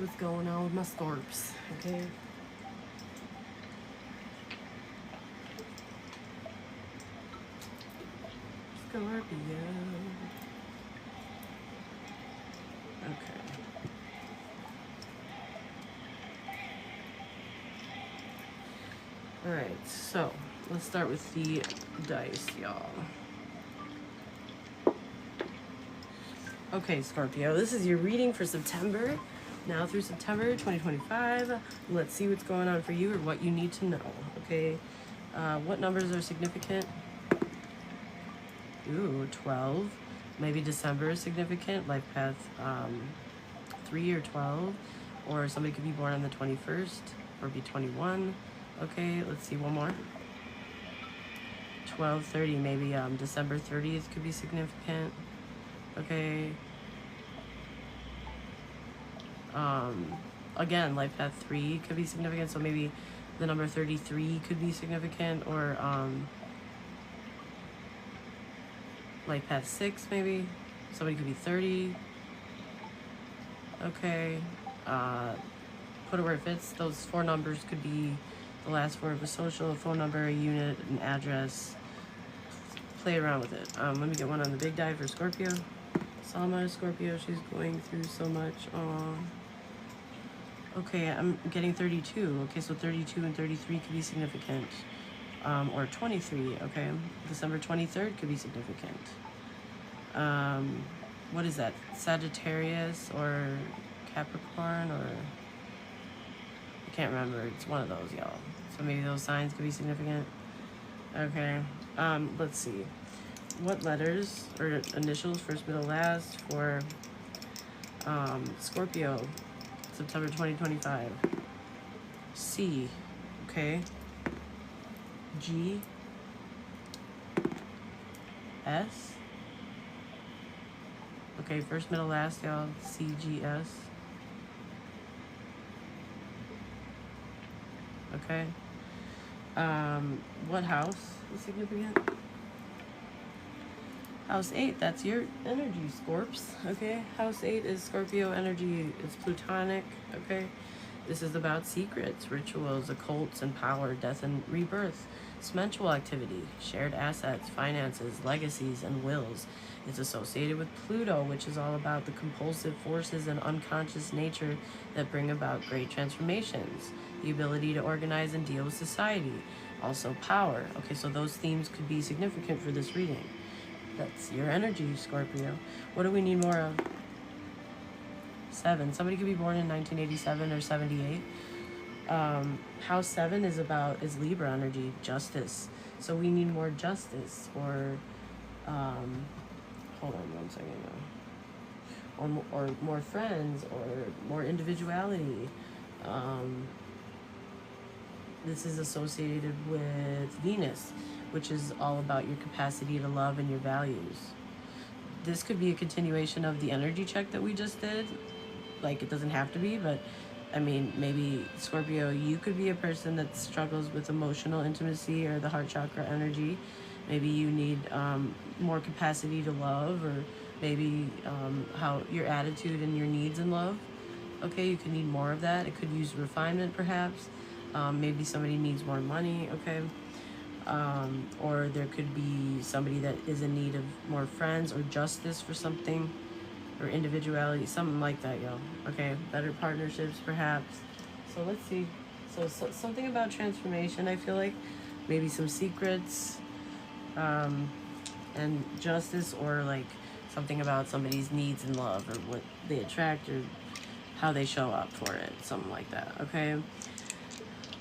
what's going on with my Scorps, okay? Scorpio. Okay. Alright, so let's start with the dice, y'all. Okay, Scorpio, this is your reading for September, now through September 2025. Let's see what's going on for you or what you need to know, okay? What numbers are significant? Ooh, 12. Maybe December is significant, life path 3 or 12. Or somebody could be born on the 21st or be 21. Okay, let's see one more. 12/30, maybe December 30th could be significant. Okay. Again, life path 3 could be significant, so maybe the number 33 could be significant, or life path 6 maybe. Somebody could be 30. Okay. Put it where it fits. Those 4 numbers could be the last 4 of a social, a phone number, a unit, an address. Play around with it. Let me get one on the big die for Scorpio. Salma, Scorpio, she's going through so much. Okay, I'm getting 32. Okay, so 32 and 33 could be significant. Or 23, okay. December 23rd could be significant. What is that? Sagittarius or Capricorn, or I can't remember. It's one of those, y'all. So maybe those signs could be significant. Okay. Let's see. What letters or initials, first, middle, last, for Scorpio, September 2025? C. Okay. G. S. Okay, first, middle, last, y'all. C, G, S. Okay. What house is significant? House 8, that's your energy, Scorps, okay? House 8 is Scorpio energy. It's plutonic, okay? This is about secrets, rituals, occults, and power, death and rebirth, sensual activity, shared assets, finances, legacies, and wills. It's associated with Pluto, which is all about the compulsive forces and unconscious nature that bring about great transformations, the ability to organize and deal with society, also power. Okay, so those themes could be significant for this reading. That's your energy, Scorpio. What do we need more of? 7. Somebody could be born in 1987 or 78. House 7 is Libra energy, justice. So we need more justice, or hold on one second now. Or more friends, or more individuality. This is associated with Venus, which is all about your capacity to love and your values. This could be a continuation of the energy check that we just did. Like, it doesn't have to be, but I mean, maybe Scorpio, you could be a person that struggles with emotional intimacy or the heart chakra energy. Maybe you need more capacity to love, or maybe how your attitude and your needs in love. Okay, you could need more of that. It could use refinement, perhaps. Maybe somebody needs more money, okay? Or there could be somebody that is in need of more friends or justice for something, or individuality, something like that, yo. Okay, better partnerships, perhaps. So let's see. So something about transformation, I feel like. Maybe some secrets, and justice, or like something about somebody's needs and love, or what they attract, or how they show up for it, something like that, okay?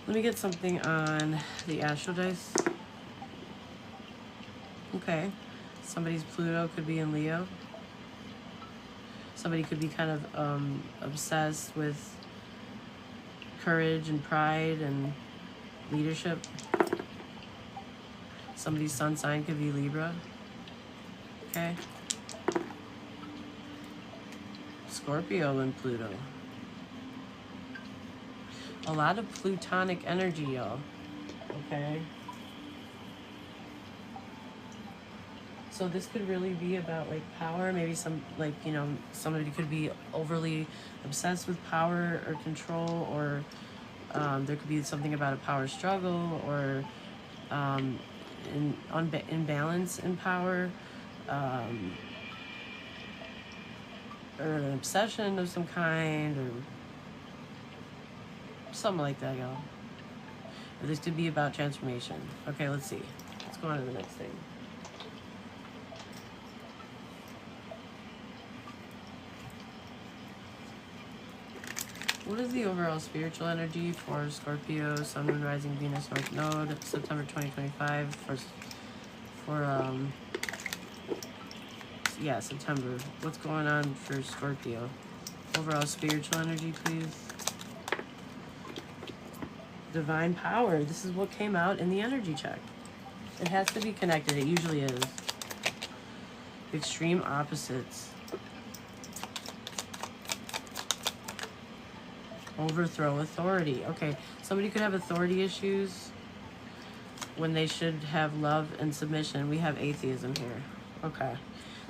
Let me get something on the astro dice. Okay, somebody's Pluto could be in Leo. Somebody could be kind of obsessed with courage and pride and leadership. Somebody's sun sign could be Libra. Okay. Scorpio and Pluto. A lot of plutonic energy, y'all. Okay. So this could really be about like power. Maybe some, like, you know, somebody could be overly obsessed with power or control, or there could be something about a power struggle, or imbalance in power, um, or an obsession of some kind, or something like that, y'all. Or this could be about transformation. Okay, let's see. Let's go on to the next thing. What is the overall spiritual energy for Scorpio, Sun, Moon, Rising, Venus, North Node, September 2025 yeah, September. What's going on for Scorpio? Overall spiritual energy, please. Divine power. This is what came out in the energy check. It has to be connected. It usually is. Extreme opposites. Overthrow authority. Okay, somebody could have authority issues when they should have love and submission. We have atheism here. Okay.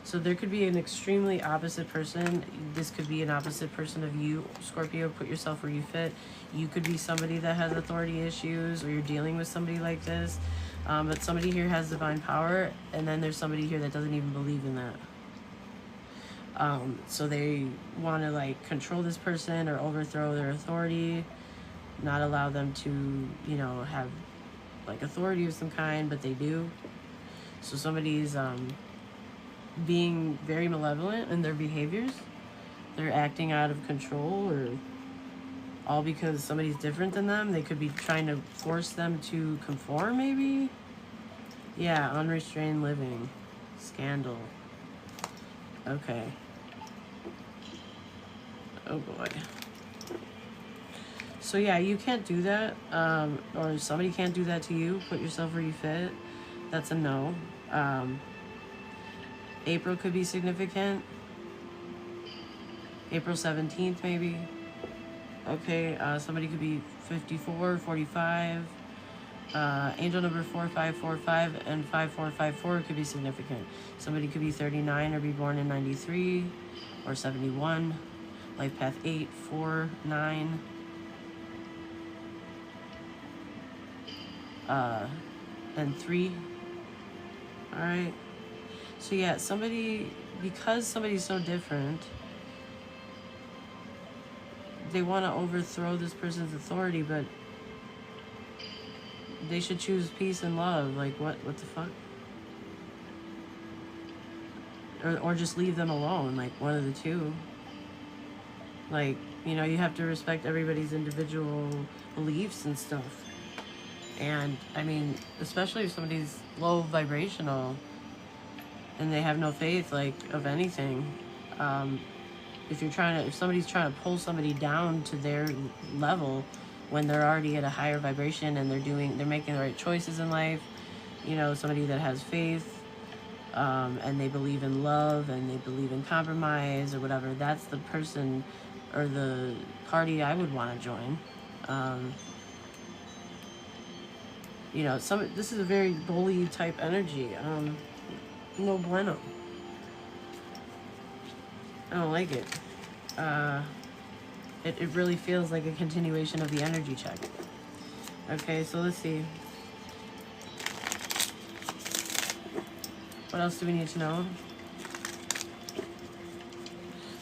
So there could be an extremely opposite person. This could be an opposite person of you, Scorpio. Put yourself where you fit. You could be somebody that has authority issues, or you're dealing with somebody like this. But somebody here has divine power, and then there's somebody here that doesn't even believe in that. So they want to like control this person or overthrow their authority, not allow them to, you know, have like authority of some kind, but they do. So somebody's being very malevolent in their behaviors. They're acting out of control, or all because somebody's different than them. They could be trying to force them to conform, maybe. Yeah, unrestrained living. Scandal. Okay. Oh boy. So yeah, you can't do that, or somebody can't do that to you. Put yourself where you fit. That's a no. April could be significant. April 17th, maybe. Okay, somebody could be 54, 45. Angel number 4545 and 5454 could be significant. Somebody could be 39 or be born in 93 or 71. Life path 8, 4, 9. And 3. All right. So yeah, somebody, because somebody's so different, they want to overthrow this person's authority, but they should choose peace and love. Like, what the fuck? Or just leave them alone, like one of the two. Like, you know, you have to respect everybody's individual beliefs and stuff. And I mean, especially if somebody's low vibrational and they have no faith, like, of anything. If somebody's trying to pull somebody down to their level when they're already at a higher vibration and they're making the right choices in life, you know, somebody that has faith, and they believe in love and they believe in compromise or whatever, that's the person or the party I would want to join. You know, this is a very bully type energy. No bueno. I don't like it. It really feels like a continuation of the energy check. Okay, so let's see. What else do we need to know?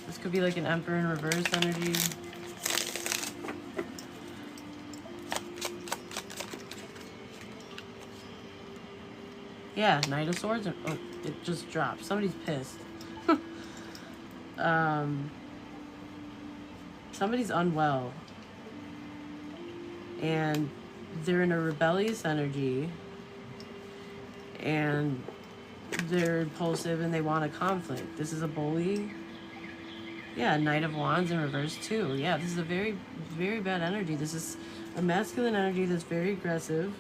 This could be like an Emperor in reverse energy. Yeah, Knight of Swords. Oh, it just dropped. Somebody's pissed. Somebody's unwell. And they're in a rebellious energy. And they're impulsive and they want a conflict. This is a bully. Yeah, Knight of Wands in reverse too. Yeah, this is a very, very bad energy. This is a masculine energy that's very aggressive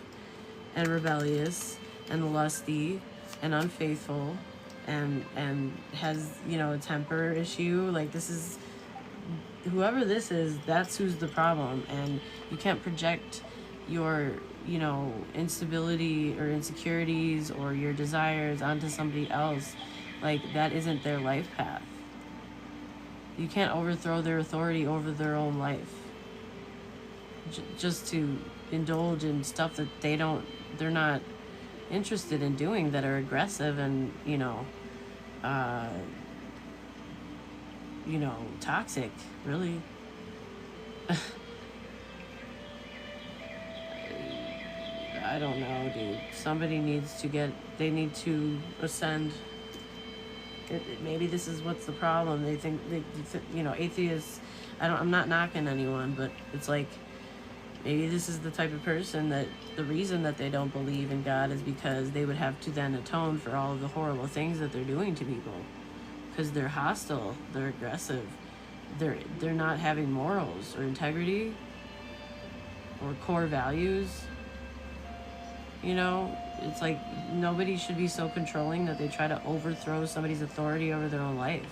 and rebellious and lusty and unfaithful and has, you know, a temper issue. Like, this is, whoever this is, that's who's the problem. And you can't project your you know, instability or insecurities or your desires onto somebody else. Like, that isn't their life path. You can't overthrow their authority over their own life just to indulge in stuff that they're not interested in doing, that are aggressive and, toxic, really. I don't know, dude. Somebody needs to they need to ascend. Maybe this is what's the problem. They think, atheists, I'm not knocking anyone, but it's like, maybe this is the type of person that the reason that they don't believe in God is because they would have to then atone for all of the horrible things that they're doing to people. Because they're hostile, they're aggressive, they're not having morals or integrity or core values. It's like nobody should be so controlling that they try to overthrow somebody's authority over their own life.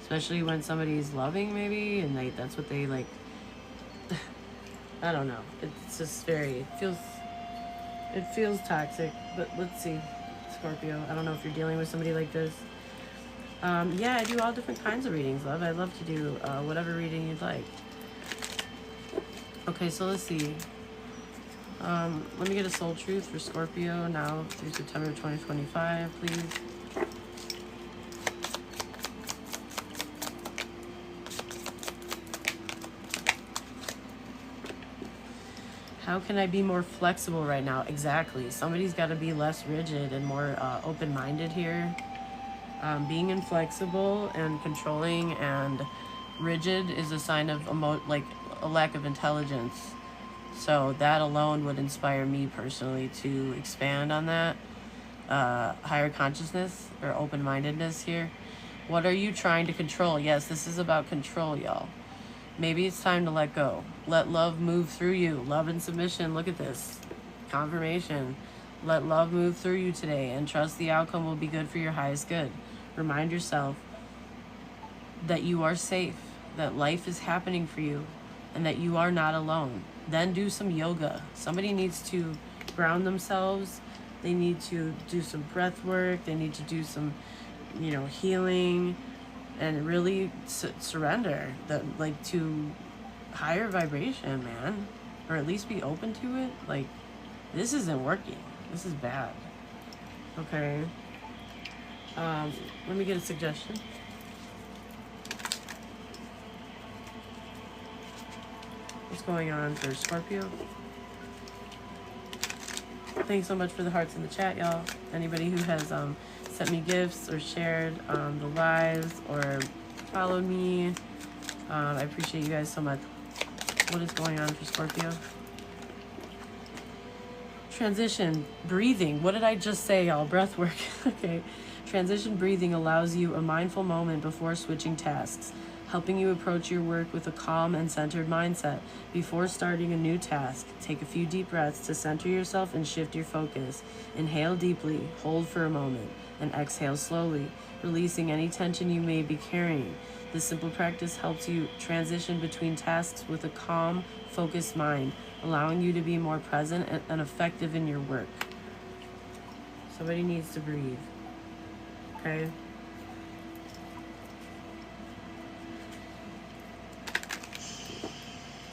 Especially when somebody's loving, maybe, and that's what they like. I don't know. It's just it feels toxic. But let's see, Scorpio. I don't know if you're dealing with somebody like this. Yeah, I do all different kinds of readings, love. I'd love to do whatever reading you'd like. Okay, so let's see. Let me get a soul truth for Scorpio now through September 2025, please. How can I be more flexible right now? Exactly. Somebody's got to be less rigid and more open-minded here. Being inflexible and controlling and rigid is a sign of a lack of intelligence. So that alone would inspire me personally to expand on that. Higher consciousness or open-mindedness here. What are you trying to control? Yes, this is about control, y'all. Maybe it's time to let go. Let love move through you. Love and submission. Look at this. Confirmation. Let love move through you today and trust the outcome will be good for your highest good. Remind yourself that you are safe, that life is happening for you, and that you are not alone. Then do some yoga. Somebody needs to ground themselves. They need to do some breath work. They need to do some, healing, and really surrender to higher vibration, man. Or at least be open to it. Like, this isn't working. This is bad. Okay. Let me get a suggestion. What's going on for Scorpio? Thanks so much for the hearts in the chat, y'all. Anybody who has sent me gifts or shared the lives or followed me, I appreciate you guys so much. What is going on for Scorpio? Transition, breathing. What did I just say, y'all? Breath work. Okay. Transition breathing allows you a mindful moment before switching tasks, helping you approach your work with a calm and centered mindset. Before starting a new task, take a few deep breaths to center yourself and shift your focus. Inhale deeply, hold for a moment, and exhale slowly, releasing any tension you may be carrying. This simple practice helps you transition between tasks with a calm, focused mind, allowing you to be more present and effective in your work. Somebody needs to breathe. Okay?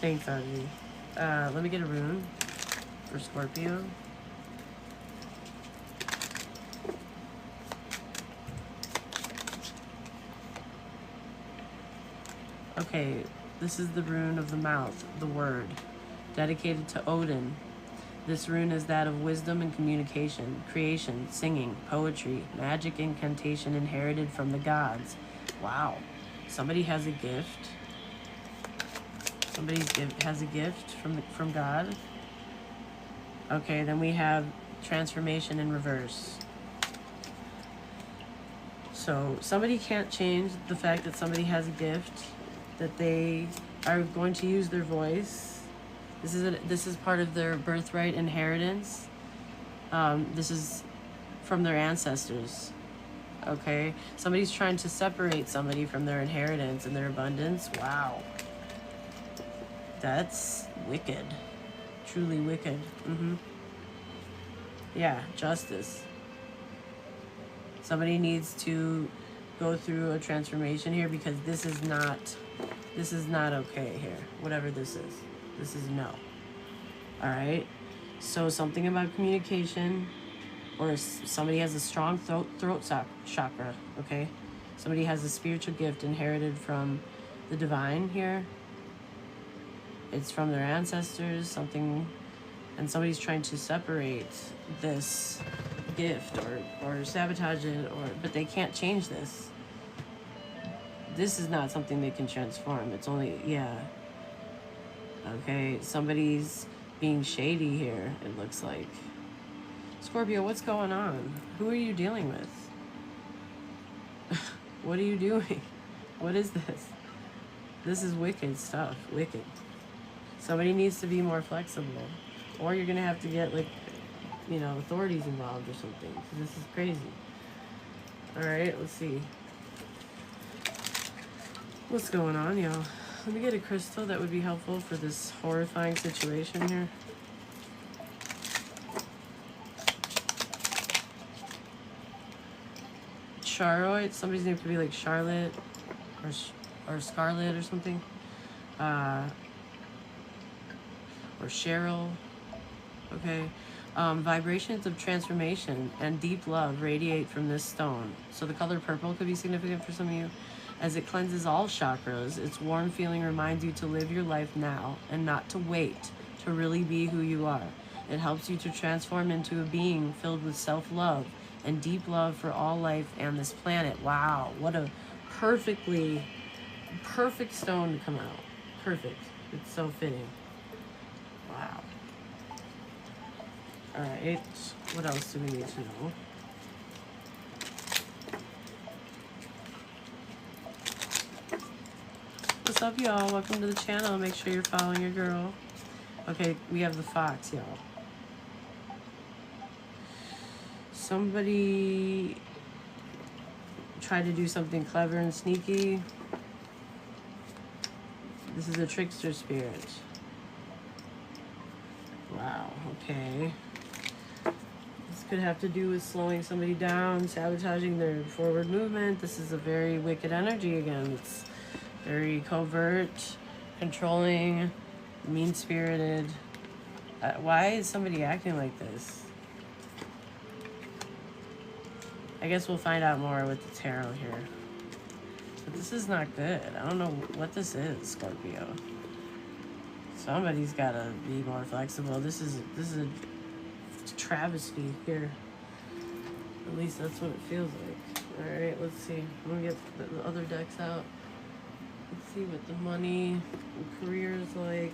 Thanks, Audrey. Let me get a rune for Scorpio. Okay, this is the rune of the mouth, the word, dedicated to Odin. This rune is that of wisdom and communication, creation, singing, poetry, magic, incantation inherited from the gods. Wow. Somebody has a gift. Somebody has a gift from God. Okay, then we have transformation in reverse. So somebody can't change the fact that somebody has a gift, that they are going to use their voice. This is part of their birthright inheritance. This is from their ancestors. Okay, somebody's trying to separate somebody from their inheritance and their abundance. Wow, that's wicked. truly wicked. Yeah, justice. Somebody needs to go through a transformation here, because this is not okay here. Whatever this is no. All right. So something about communication, or somebody has a strong throat chakra. Okay. Somebody has a spiritual gift inherited from the divine here. It's from their ancestors, something, and somebody's trying to separate this gift or sabotage it, but they can't change this. This is not something they can transform. It's only, yeah. Okay, somebody's being shady here, it looks like. Scorpio, what's going on? Who are you dealing with? What are you doing? What is this? This is wicked stuff. Wicked. Somebody needs to be more flexible. Or you're going to have to get, like, you know, authorities involved or something. Because this is crazy. Alright, let's see. What's going on, y'all? Let me get a crystal that would be helpful for this horrifying situation here. Charoid. Somebody's name could be like Charlotte or Scarlet or something. Or Cheryl. Okay. Vibrations of transformation and deep love radiate from this stone. So the color purple could be significant for some of you. As it cleanses all chakras, its warm feeling reminds you to live your life now and not to wait to really be who you are. It helps you to transform into a being filled with self-love and deep love for all life and this planet. Wow, what a perfect stone to come out. Perfect. It's so fitting. Wow. Alright, what else do we need to know? What's up, y'all? Welcome to the channel. Make sure you're following your girl. Okay, we have the fox, y'all. Somebody tried to do something clever and sneaky. This is a trickster spirit. Wow, okay. This could have to do with slowing somebody down, sabotaging their forward movement. This is a very wicked energy again. It's very covert, controlling, mean-spirited. Why is somebody acting like this? I guess we'll find out more with the tarot here. But this is not good. I don't know what this is, Scorpio. Somebody's gotta be more flexible. This is a travesty here. At least that's what it feels like. Alright, let's see. I'm gonna get the other decks out. Let's see what the money and career is like.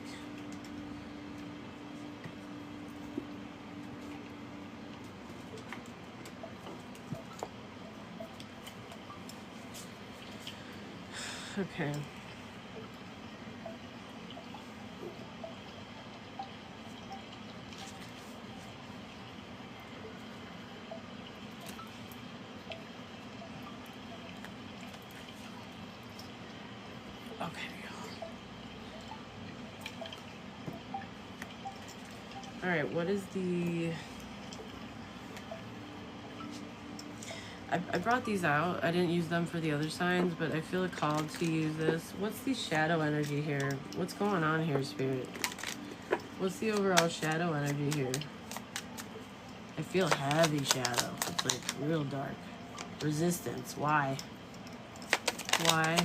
Okay. Alright, what is the... I brought these out. I didn't use them for the other signs, but I feel called to use this. What's the shadow energy here? What's going on here, Spirit? What's the overall shadow energy here? I feel heavy shadow. It's like real dark. Resistance. Why? Why?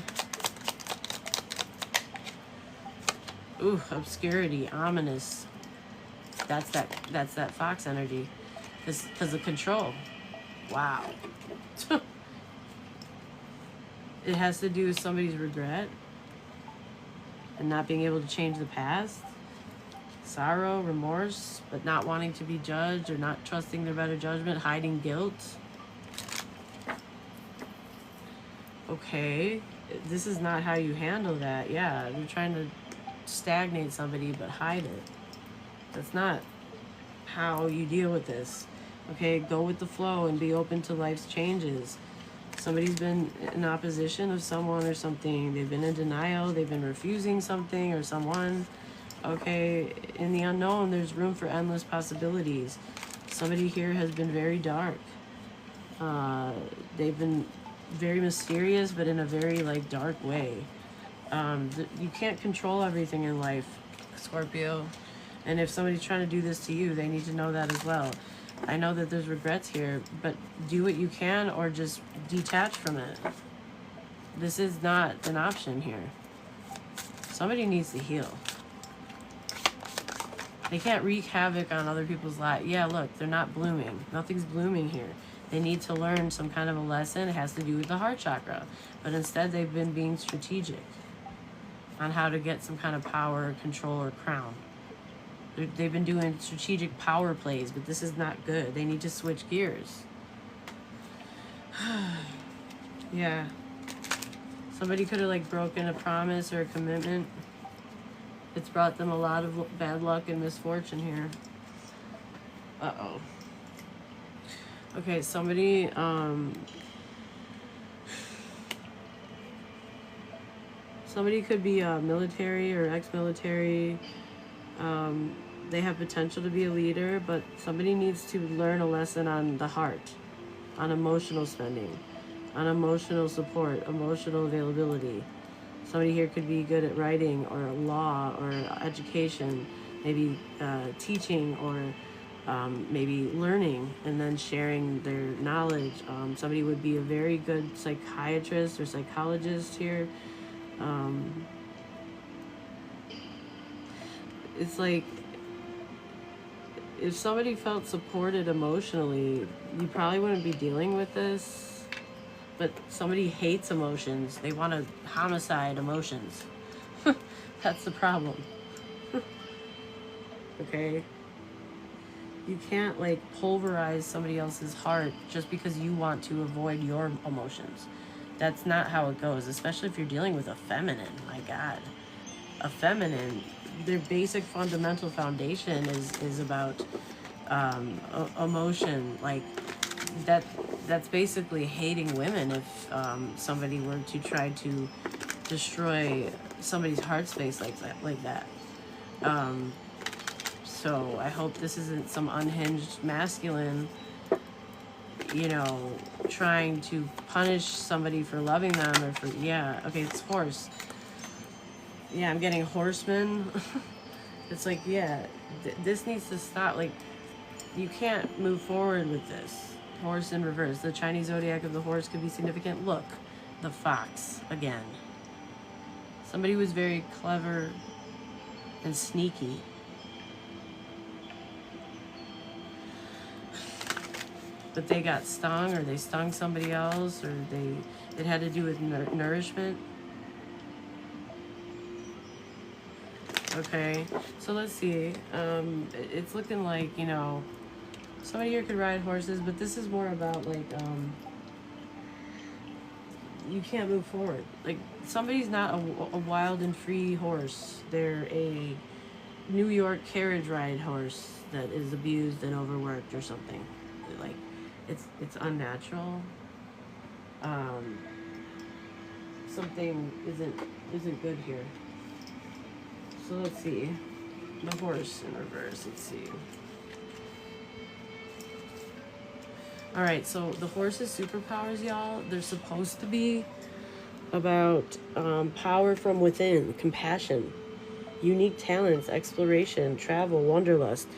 Ooh, obscurity, ominous. That's that fox energy. Because of control. Wow. It has to do with somebody's regret and not being able to change the past. Sorrow, remorse, but not wanting to be judged or not trusting their better judgment, hiding guilt. Okay, this is not how you handle that. Yeah, you're trying to stagnate somebody but hide it. That's not how you deal with this. Okay, go with the flow and be open to life's changes. Somebody's been in opposition of someone or something. They've been in denial. They've been refusing something or someone. Okay, in the unknown, there's room for endless possibilities. Somebody here has been very dark. They've been very mysterious, but in a very like dark way. You can't control everything in life, Scorpio. And if somebody's trying to do this to you, they need to know that as well. I know that there's regrets here, but do what you can or just detach from it. This is not an option here. Somebody needs to heal. They can't wreak havoc on other people's lives. Yeah, look, they're not blooming. Nothing's blooming here. They need to learn some kind of a lesson. It has to do with the heart chakra. But instead, they've been being strategic on how to get some kind of power, control, or crown. They've been doing strategic power plays, but this is not good. They need to switch gears. Yeah. Somebody could have like broken a promise or a commitment. It's brought them a lot of bad luck and misfortune here. Uh-oh. Okay, somebody, somebody could be military or ex-military. They have potential to be a leader, but somebody needs to learn a lesson on the heart, on emotional spending, on emotional support, emotional availability. Somebody here could be good at writing or law or education, maybe teaching or maybe learning and then sharing their knowledge. Somebody would be a very good psychiatrist or psychologist here. It's like if somebody felt supported emotionally, you probably wouldn't be dealing with this. But somebody hates emotions. They want to homicide emotions. That's the problem. Okay? You can't like pulverize somebody else's heart just because you want to avoid your emotions. That's not how it goes, especially if you're dealing with a feminine. My God. A feminine, their basic fundamental foundation is about emotion. Like that's basically hating women if somebody were to try to destroy somebody's heart space like that. So I hope this isn't some unhinged masculine, trying to punish somebody for loving them or for, yeah, okay, it's horse. Yeah, I'm getting horseman. It's like, yeah, this needs to stop. Like, you can't move forward with this. Horse in reverse. The Chinese zodiac of the horse could be significant. Look, the fox again. Somebody was very clever and sneaky. But they got stung, or they stung somebody else, or it had to do with nourishment. Okay, so let's see. It's looking like, somebody here could ride horses, but this is more about like, you can't move forward. Like, somebody's not a wild and free horse. They're a New York carriage ride horse that is abused and overworked or something. Like, it's unnatural. Something isn't good here. So let's see. The horse in reverse. Let's see. Alright, so the horse's superpowers, y'all, they're supposed to be about power from within, compassion, unique talents, exploration, travel, wanderlust.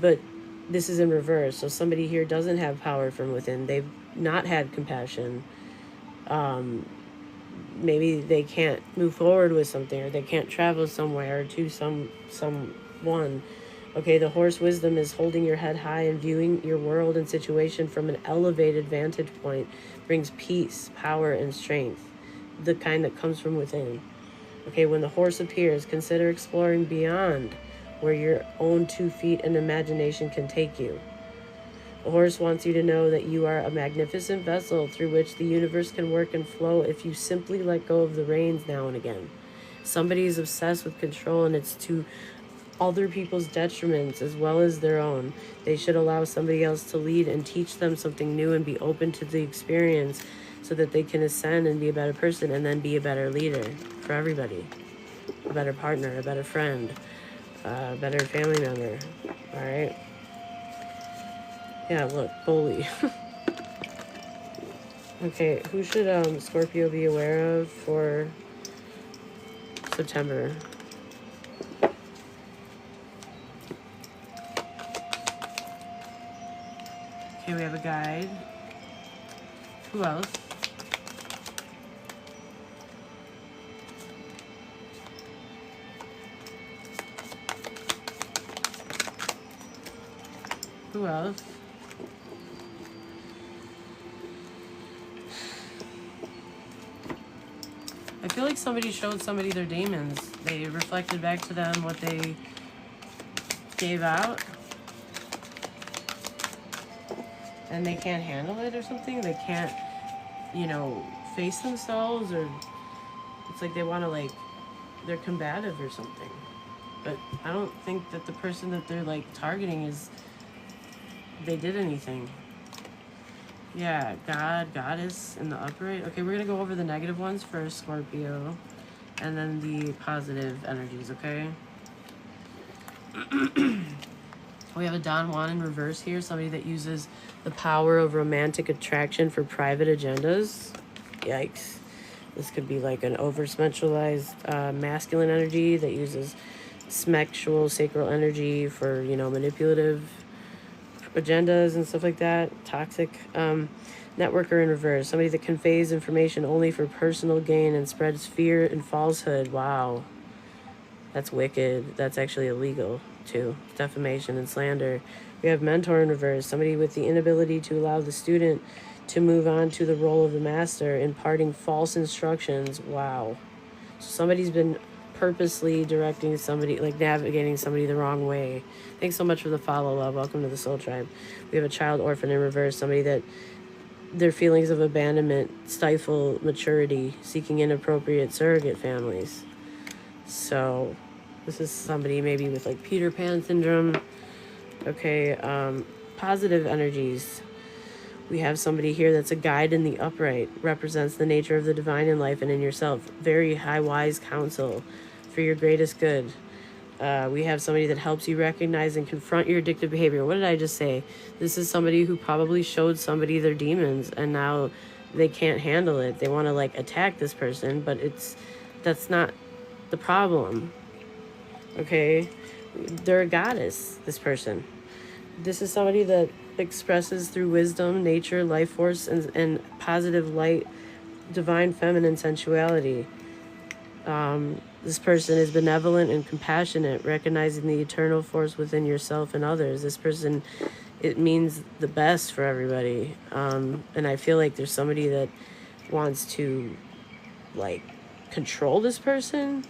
But this is in reverse. So somebody here doesn't have power from within. They've not had compassion. Maybe they can't move forward with something, or they can't travel somewhere to someone. Okay, the horse wisdom is holding your head high and viewing your world and situation from an elevated vantage point brings peace, power, and strength, the kind that comes from within. Okay, when the horse appears, consider exploring beyond where your own 2 feet and imagination can take you. The horse wants you to know that you are a magnificent vessel through which the universe can work and flow if you simply let go of the reins now and again. Somebody is obsessed with control, and it's to other people's detriments as well as their own. They should allow somebody else to lead and teach them something new and be open to the experience so that they can ascend and be a better person and then be a better leader for everybody. a better partner, a better friend, a better family member. All right. Yeah, look, bully. Okay, who should Scorpio be aware of for September? Okay, we have a guide. Who else? Who else? I feel like somebody showed somebody their demons. They reflected back to them what they gave out. And they can't handle it or something. They can't, you know, face themselves, or it's like they want to, like, they're combative or something. But I don't think that the person that they're, like, targeting is, they did anything. Yeah, God, Goddess in the upright. Okay, we're going to go over the negative ones for Scorpio and then the positive energies, okay? We have a Don Juan in reverse here, somebody that uses the power of romantic attraction for private agendas. Yikes. This could be like an over-spiritualized masculine energy that uses sexual sacral energy for, you know, manipulative agendas and stuff like that. Toxic. Networker in reverse, somebody that conveys information only for personal gain and spreads fear and falsehood. Wow. That's wicked. That's actually illegal too. Defamation and slander. We have mentor in reverse, somebody with the inability to allow the student to move on to the role of the master, imparting false instructions. Wow. So somebody's been purposely directing somebody, like navigating somebody the wrong way. Thanks so much for the follow, love. Welcome to the Soul Tribe. We have a child orphan in reverse, somebody that their feelings of abandonment stifle maturity, seeking inappropriate surrogate families. So this is somebody maybe with like Peter Pan syndrome. Okay, positive energies. We have somebody here that's a guide in the upright, represents the nature of the divine in life and in yourself. Very high wise counsel for your greatest good. We have somebody that helps you recognize and confront your addictive behavior. What did I just say? This is somebody who probably showed somebody their demons and now they can't handle it. They want to like attack this person, but that's not the problem. Okay? They're a goddess, this person. This is somebody that expresses through wisdom, nature, life force, and positive light, divine feminine sensuality. This person is benevolent and compassionate, recognizing the eternal force within yourself and others. This person, it means the best for everybody. And I feel like there's somebody that wants to, like, control this person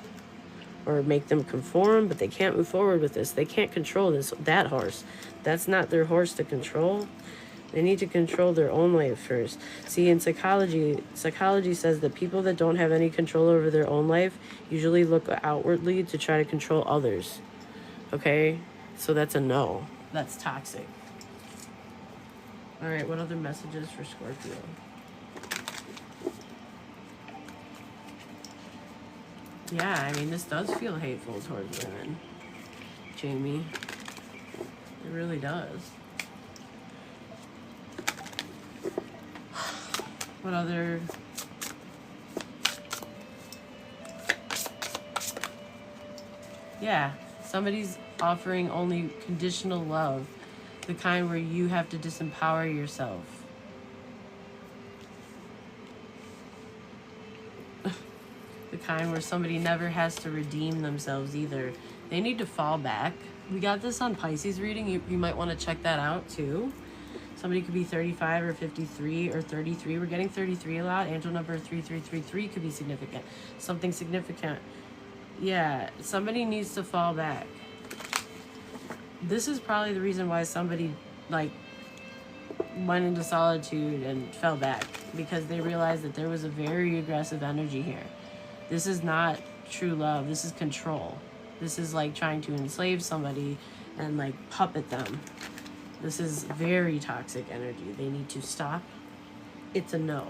or make them conform, but they can't move forward with this. They can't control that horse. That's not their horse to control. They need to control their own life first. See, in psychology says that people that don't have any control over their own life usually look outwardly to try to control others. Okay? So that's a no. That's toxic. All right, what other messages for Scorpio? Yeah, I mean, this does feel hateful towards women, Jamie. It really does. What other... Yeah, somebody's offering only conditional love, the kind where you have to disempower yourself. The kind where somebody never has to redeem themselves either. They need to fall back. We got this on Pisces reading. You might want to check that out too. Somebody could be 35 or 53 or 33. We're getting 33 a lot. Angel number 3333 could be significant. Something significant. Yeah, somebody needs to fall back. This is probably the reason why somebody, like, went into solitude and fell back. Because they realized that there was a very aggressive energy here. This is not true love. This is control. This is like trying to enslave somebody and like puppet them. This is very toxic energy. They need to stop. It's a no.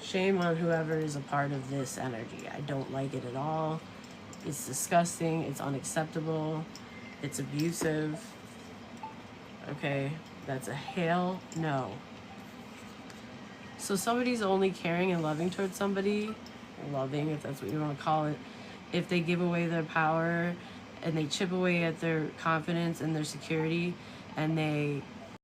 Shame on whoever is a part of this energy. I don't like it at all. It's disgusting. It's unacceptable. It's abusive. Okay, that's a hell no. So somebody's only caring and loving towards somebody, loving if that's what you want to call it, if they give away their power and they chip away at their confidence and their security, and they